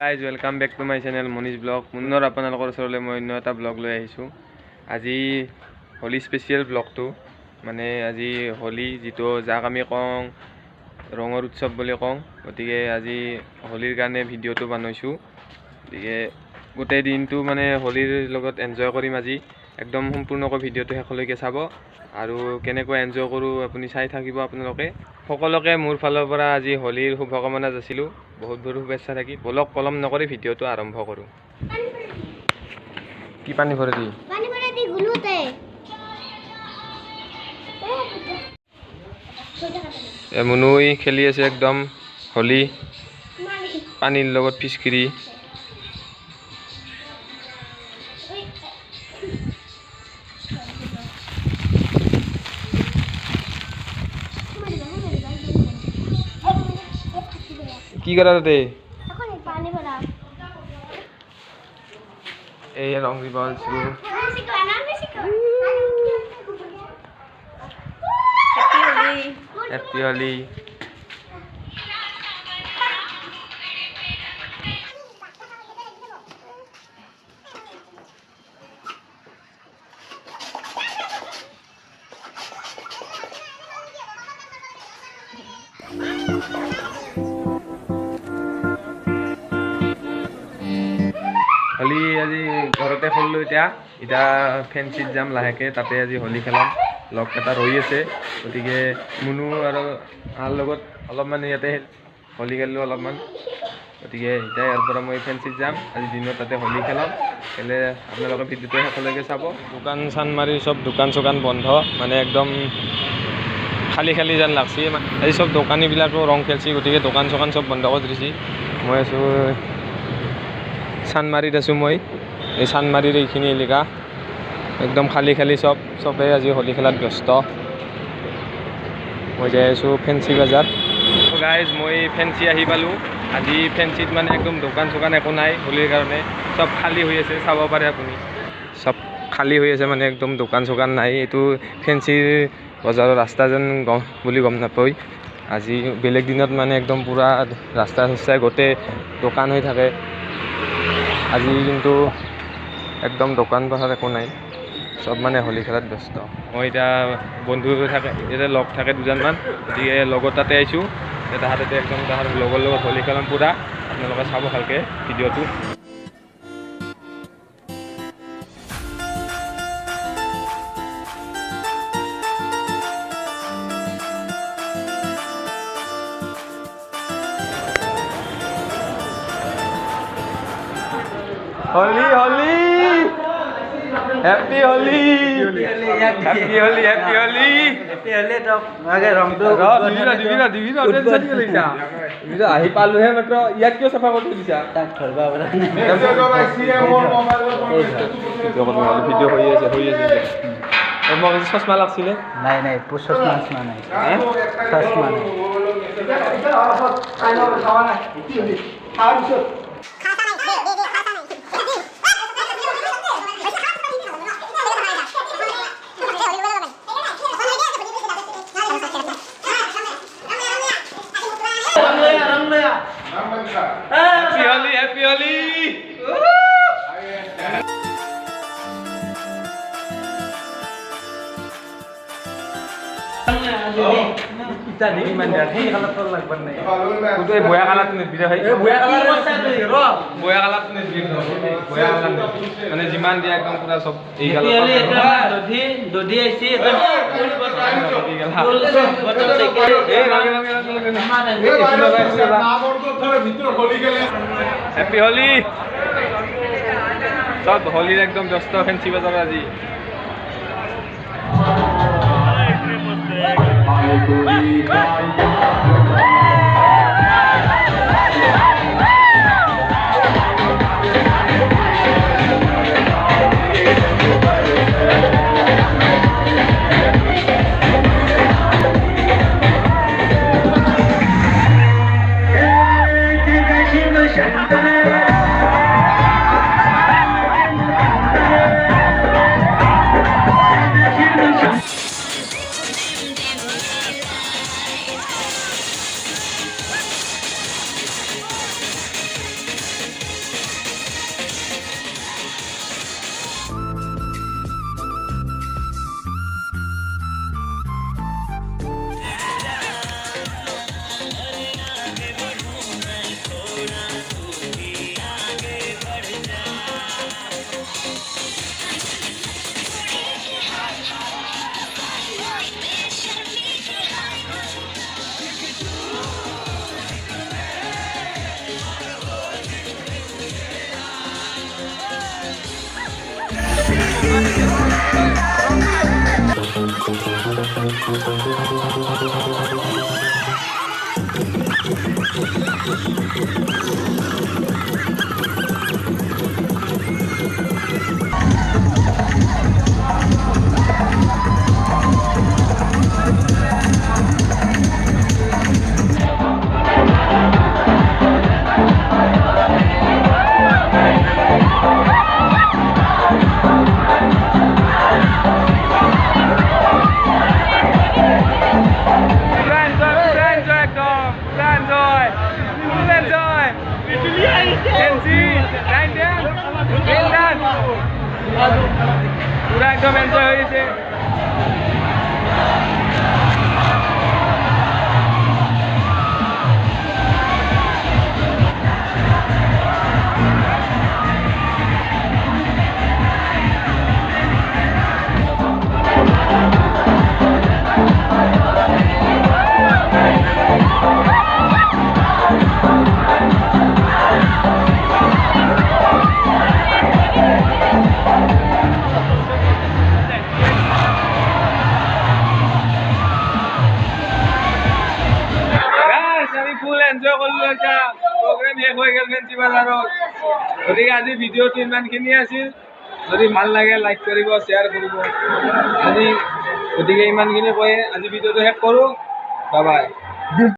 Guys welcome back to my channel Manish vlog. পুনৰ আপোনালোকৰ ওচৰলৈ মই অন্য এটা ব্লগ লৈ আহিছোঁ। আজি হোলী স্পেচিয়েল ব্লগটো, মানে আজি হোলী যিটো যাক আমি কওঁ ৰঙৰ উৎসৱ বুলি কওঁ, গতিকে আজি হোলীৰ কাৰণে ভিডিঅ'টো বনাইছোঁ। গতিকে গোটেই দিনটো মানে হোলীৰ লগত এনজয় কৰিম আজি। একদম সম্পূৰ্ণকৈ ভিডিঅ'টো শেষলৈকে চাব আৰু কেনেকৈ এনজয় কৰোঁ আপুনি চাই থাকিব। আপোনালোকে সকলোকে মোৰ ফালৰ পৰা আজি হোলীৰ শুভকামনা যাচিলোঁ। বহুত বহুত শুভেচ্ছা থাকি বলক পলম নকৰি ভিডিঅ'টো আৰম্ভ কৰোঁ। কি পানী ভৰে দি মুনুই খেলি আছে একদম হোলী পানীৰ লগত ফিচকিৰি। কি কৰা তাতে? এই ৰং দিব আনিছোঁ। হেপী হোলী। হোলী আজি ঘৰতে খেলিলোঁ। এতিয়া ফেঞ্চিত যাম লাহেকৈ, তাতে আজি হোলী খেলাম। লগ এটা ৰৈ আছে, গতিকে মুনু আৰু আৰ লগত অলপমান ইয়াতে হোলী খেলিলোঁ অলপমান। গতিকে এতিয়া ইয়াৰ পৰা মই ফেঞ্চিত যাম, আজি দিনত তাতে হোলী খেলাম। খেলে আপোনালোকে ভিডিঅ'টো শেষলৈকে চাব। দোকান চানমাৰি চব দোকান চোকান বন্ধ, মানে একদম খালী খালী যেন লাগছে। আজি চব দোকানীবিলাকো ৰং খেলছি, গতিকে দোকান চোকান চব বন্ধ কৰি দিছে। মই আছোঁ চানমাৰিত আছোঁ। মই এই চানমাৰিৰ এইখিনি এলেকা একদম খালী খালী, চবেই আজি হোলী খেলাত ব্যস্ত। মই যাই আছোঁ ফেঞ্চি বজাৰ। গাইজ মই ফেঞ্চি আহি পালোঁ। আজি ফেঞ্চিত মানে একদম দোকান চোকান একো নাই, হোলীৰ কাৰণে চব খালী হৈ আছে। চাব পাৰে আপুনি, চব খালী হৈ আছে, মানে একদম দোকান চোকান নাই। এইটো ফেঞ্চিৰ বজাৰৰ ৰাস্তা যেন বুলি গম নাপায়। আজি বেলেগ দিনত মানে একদম পূৰা ৰাস্তা চাস্তাই গোটেই দোকান হৈ থাকে। আজি কিন্তু একদম দোকান বজাৰ একো নাই, চব মানে হোলী খেলাত ব্যস্ত। মই এতিয়া বন্ধু থাকে, এতিয়া লগ থাকে দুজনমান, গতিকে লগত তাতে আহিছোঁ। তাহাঁতে একদম তাহাঁতৰ লগৰ লগত হোলী খেলাম পূৰা। আপোনালোকে চাব ভালকৈ ভিডিঅ'টো। Holi Holi happy Holi happy Holi happy Holi happy Holi. আহি পালোহে মাত্ৰ, ইয়াত কিয় চাফা কৰি দিছা? ভিডিঅ' হৈ আছে হৈ আছে। মোক চশমা লাগছিলে। নাই নাই, চশমা নাই, চশমা নাই। Happy Holi, Happy Holi. Kita ni mandiri kalau tu lag benda. Kudu boya kalat ni bila hai. Boya kalat ni bila. Boya kalat. Mane jiman dia ekdom pura sob. Ei kalat. Dodi aisi ekdom. Happy Holi. সব হোলির একদম ব্যস্ত fancy বাজার আজি। পুরা একদম enjoy হয়েছে। আমি ফুল এনজয় করলো এটা প্রোগ্রাম শেষ হৈ গেল ফেঞ্চি বাজাৰত। গতিকে আজি ভিডিঅ'টো ইমানখিনি আছিল। যদি ভাল লাগে লাইক কৰিব, শ্বেয়াৰ কৰিব। গতিকে ইমানখিনি কৈ আজি ভিডিঅ'টো শেষ কৰোঁ। Bye bye.